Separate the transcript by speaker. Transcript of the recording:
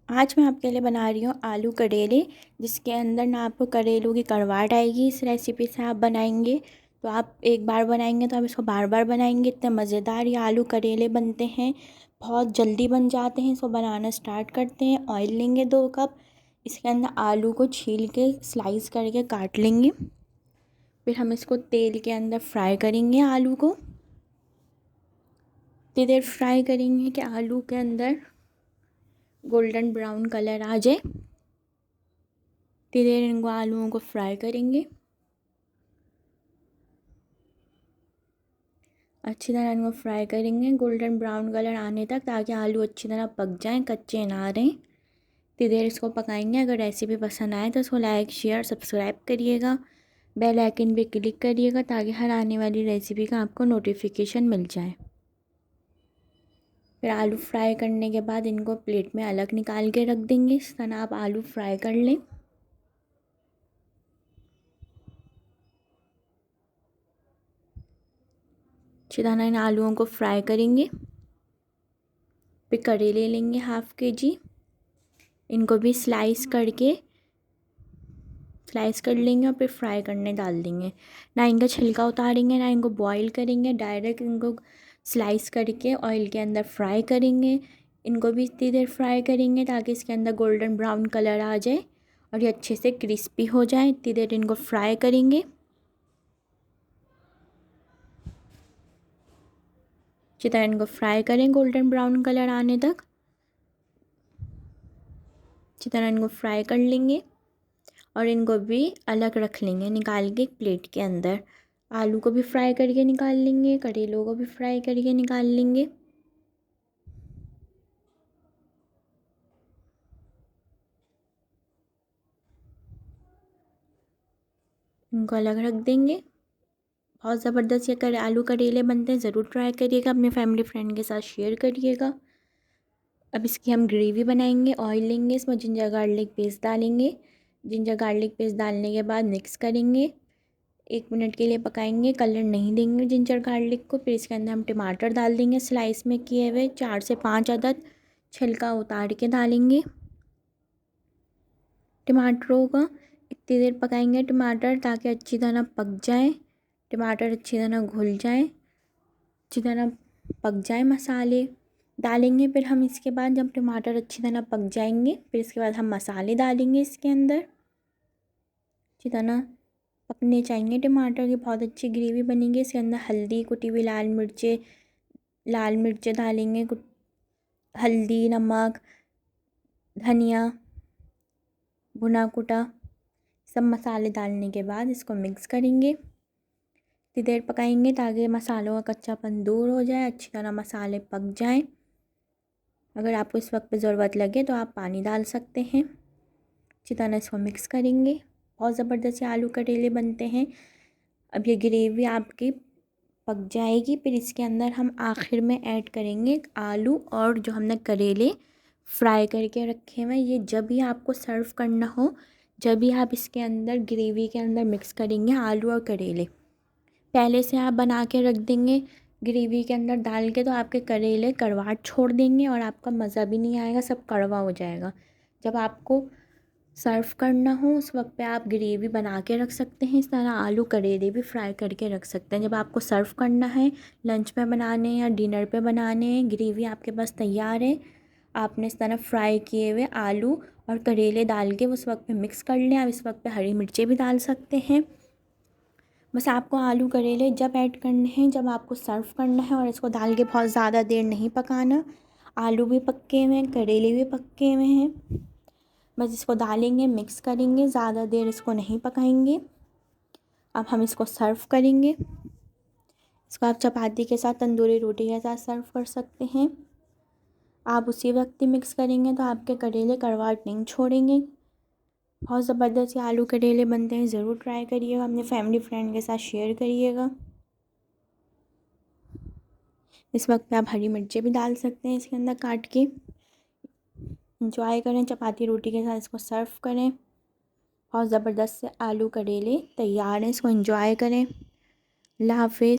Speaker 1: आज मैं आपके लिए बना रही हूँ आलू करेले, जिसके अंदर ना आपको करेलों की कड़वाहट आएगी। इस रेसिपी से आप बनाएंगे तो आप एक बार बनाएंगे तो आप इसको बार बार बनाएंगे। इतने मज़ेदार ये आलू करेले बनते हैं, बहुत जल्दी बन जाते हैं। इसको बनाना स्टार्ट करते हैं। ऑयल लेंगे 2 कप, इसके अंदर आलू को छील के स्लाइस करके काट लेंगे। फिर हम इसको तेल के अंदर फ्राई करेंगे। आलू को इतनी देर फ्राई करेंगे कि आलू के अंदर गोल्डन ब्राउन कलर आ जाए। इतनी देर इनको आलूओं को फ्राई करेंगे, अच्छी तरह इनको फ्राई करेंगे गोल्डन ब्राउन कलर आने तक, ताकि आलू अच्छी तरह पक जाएं, कच्चे ना रहें। इतनी देर इसको पकाएंगे। अगर रेसिपी पसंद आए तो इसको लाइक शेयर सब्सक्राइब करिएगा, बेल आइकन पे क्लिक करिएगा, ताकि हर आने वाली रेसिपी का आपको नोटिफिकेशन मिल जाए। फिर आलू फ्राई करने के बाद इनको प्लेट में अलग निकाल के रख देंगे। इस तरह आप आलू फ्राई कर लें। अच्छी तरह इन आलूओं को फ्राई करेंगे। फिर करेले लेंगे 1/2 kg, इनको भी स्लाइस कर लेंगे और फिर फ्राई करने डाल देंगे। ना इनका छिलका उतारेंगे, ना इनको बॉईल करेंगे, डायरेक्ट इनको स्लाइस करके ऑयल के अंदर फ्राई करेंगे। इनको भी इतनी देर फ्राई करेंगे ताकि इसके अंदर गोल्डन ब्राउन कलर आ जाए और ये अच्छे से क्रिस्पी हो जाए। इतनी देर इनको फ्राई करेंगे। अच्छी तरह इनको फ्राई करें गोल्डन ब्राउन कलर आने तक। अच्छी तरह इनको फ्राई कर लेंगे और इनको भी अलग रख लेंगे निकाल के एक प्लेट के अंदर। आलू को भी फ्राई करके निकाल लेंगे, करेलों को भी फ्राई करके निकाल लेंगे। इनको अलग रख देंगे। बहुत ज़बरदस्त ये आलू करेले बनते हैं, ज़रूर ट्राई करिएगा, अपने फैमिली फ्रेंड के साथ शेयर करिएगा। अब इसकी हम ग्रेवी बनाएंगे। ऑयल लेंगे, इसमें जिंजर गार्लिक पेस्ट डालेंगे। जिंजर गार्लिक पेस्ट डालने के बाद मिक्स करेंगे। 1 मिनट के लिए पकाएंगे, कलर नहीं देंगे जिंजर गार्लिक को। फिर इसके अंदर हम टमाटर डाल देंगे, स्लाइस में किए हुए 4 से 5 अदद, छिलका उतार के डालेंगे। टमाटरों का इतनी देर पकाएंगे टमाटर, ताकि अच्छी तरह पक जाए, टमाटर अच्छी तरह घुल जाए, अच्छी तरह पक जाए। मसाले डालेंगे फिर हम इसके बाद, जब टमाटर अच्छी तरह पक जाएंगे फिर इसके बाद हम मसाले डालेंगे इसके अंदर। अच्छी तरह पकने चाहिए टमाटर की, बहुत अच्छी ग्रेवी बनेगी। इसके अंदर हल्दी, कुटी हुई लाल मिर्चें डालेंगे, हल्दी, नमक, धनिया भुना कुटा, सब मसाले डालने के बाद इसको मिक्स करेंगे। इतनी देर पकाएंगे ताकि मसालों का कच्चापन दूर हो जाए, अच्छी तरह मसाले पक जाएं। अगर आपको इस वक्त पे ज़रूरत लगे तो आप पानी डाल सकते हैं। अच्छी तरह इसको मिक्स करेंगे। बहुत ज़बरदस्त आलू करेले बनते हैं। अब ये ग्रेवी आपकी पक जाएगी, फिर इसके अंदर हम आखिर में ऐड करेंगे आलू और जो हमने करेले फ्राई करके रखे हुए। ये जब भी आपको सर्व करना हो, जब भी आप इसके अंदर ग्रेवी के अंदर मिक्स करेंगे आलू और करेले, पहले से आप बना के रख देंगे ग्रेवी के अंदर डाल के, तो आपके करेले कड़वाहट छोड़ देंगे और आपका मज़ा भी नहीं आएगा, सब कड़वा हो जाएगा। जब आपको सर्व करना हो उस वक्त पे आप ग्रेवी बना के रख सकते हैं। इस तरह आलू करेले भी फ्राई करके रख सकते हैं। जब आपको सर्व करना है, लंच पे बनाने या डिनर पे बनाने हैं, ग्रेवी आपके पास तैयार है, आपने इस तरह फ्राई किए हुए आलू और करेले डाल के उस वक्त पे मिक्स कर लें। आप इस वक्त पे हरी मिर्चें भी डाल सकते हैं। बस आपको आलू करेले जब ऐड करने हैं, जब आपको सर्व करना है, और इसको डाल के बहुत ज़्यादा देर नहीं पकाना। आलू भी पक्के हुए हैं, करेले भी पक्के हुए हैं। बस इसको डालेंगे, मिक्स करेंगे, ज़्यादा देर इसको नहीं पकाएंगे। अब हम इसको सर्व करेंगे। इसको आप चपाती के साथ, तंदूरी रोटी के साथ सर्व कर सकते हैं। आप उसी वक्त ही मिक्स करेंगे तो आपके करेले कड़वाहट नहीं छोड़ेंगे। बहुत ज़बरदस्त ये आलू करेले बनते हैं, ज़रूर ट्राई करिएगा, अपने फैमिली फ्रेंड के साथ शेयर करिएगा। इस वक्त पे आप हरी मिर्चें भी डाल सकते हैं इसके अंदर काट के। इंजॉय करें, चपाती रोटी के साथ इसको सर्व करें। बहुत ज़बरदस्त से आलू करेले तैयार हैं, इसको एंजॉय करें। अल्लाह हाफिज़।